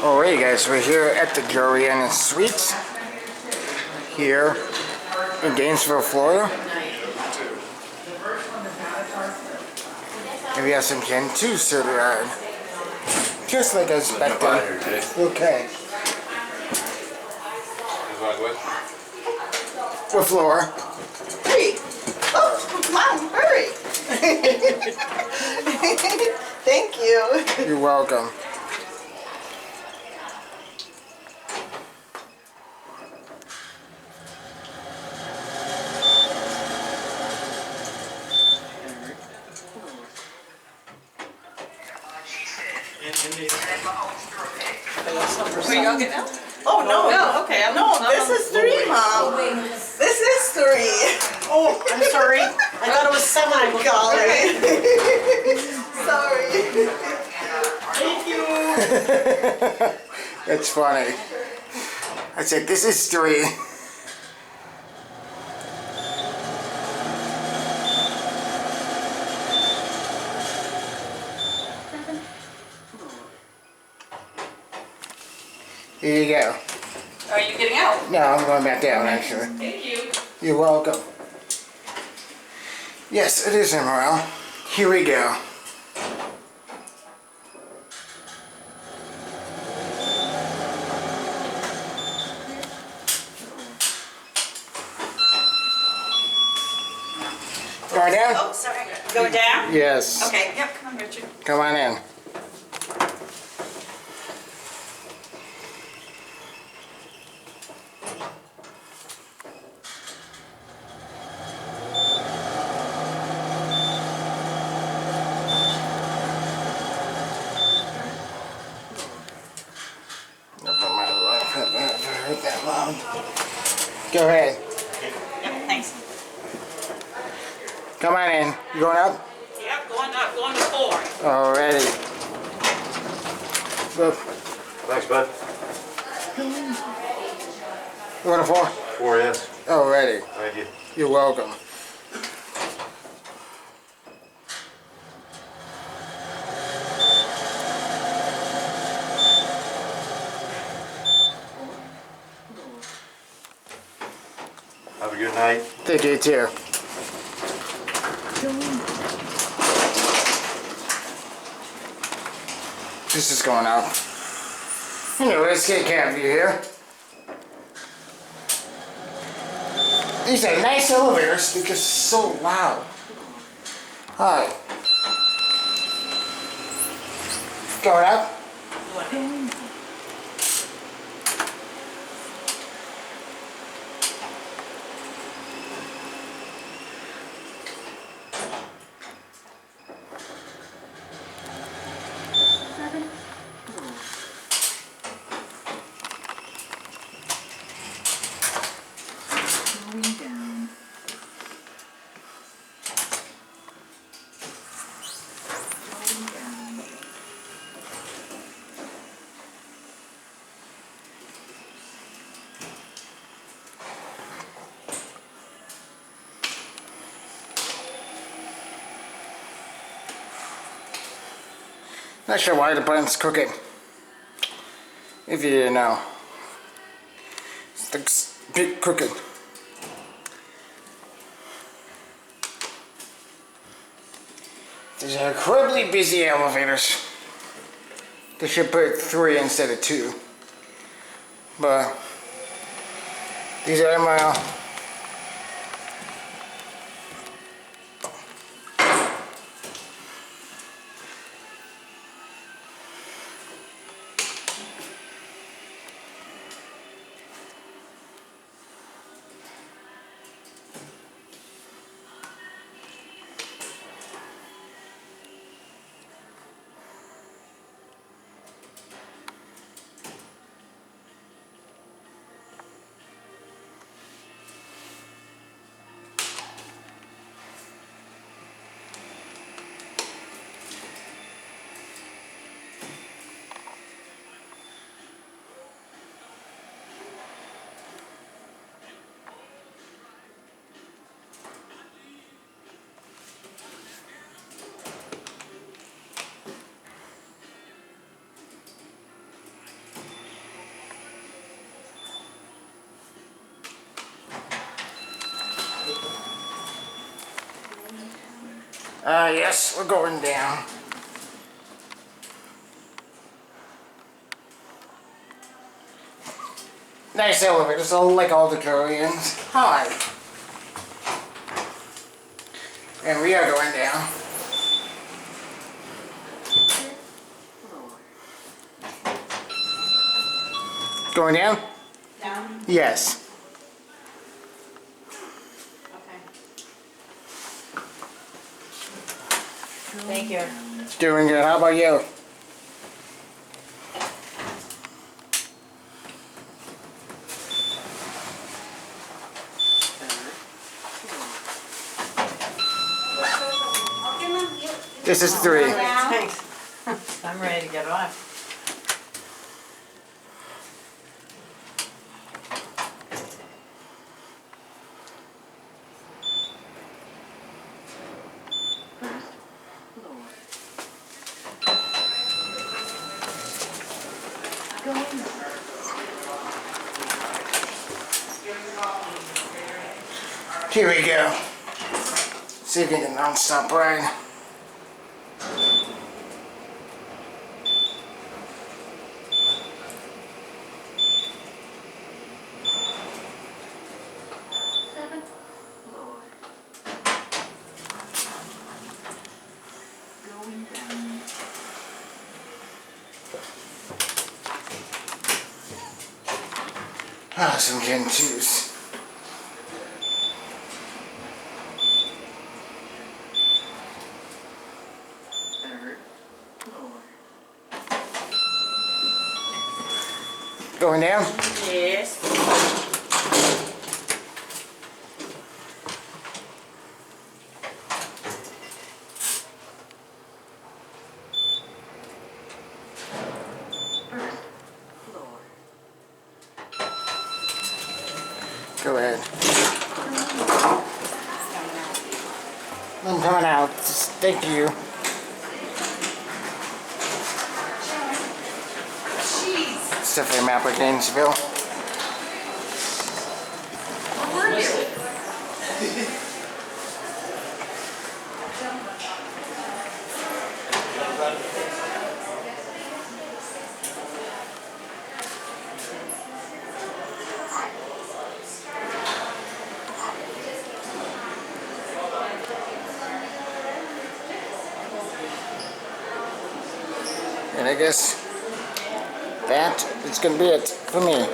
Alright guys, we're here at the Drury Suites here in Gainesville, Florida. And we have some Gen 2 certified. Just like I expected. Okay. With Laura. Hurry! Oh, Mom, hurry! Thank you. You're welcome. Wait, y'all get now? Oh, no. No, okay. No, this is 3, Mom. This is 3. Oh, I'm sorry. I thought it was 7. Golly. Sorry. Thank you. That's funny. I said, this is 3. Here you go. Are you getting out? No, I'm going back down actually. Thank you. You're welcome. Yes, it is MRL. Here we go. Going down? Oh, sorry. Going down? Yes. Okay, yep, come on, Richard. Come on in. That long. Go ahead. Yep, thanks. Come on in. You going up? Yep, going to 4. Alrighty. Look. Thanks, bud. You want a 4? 4, yes. Alrighty. Thank you. You're welcome. Have a good night. Thank you too. This is going out. Anyways, get cab view here. These are nice elevators because it's so loud. Hi. Going up? Not sure why the button's crooked. If you didn't know. It's a bit crooked. These are incredibly busy elevators. They should put 3 instead of 2. But these are MRL. Yes, we're going down. Nice elevator, so like all the Koreans. Hi. And we are going down. Going down? Down? Yes. Okay. Thank you. Doing good. How about you? This is 3. Thanks. I'm ready to get off. Here we go. See if we can non-stop ride. Some Gen 2s. Going down? Yes. Go ahead. I'm coming out. Just thank you. It's definitely a map of Gainesville. Where were you? And I guess that is going to be it for me.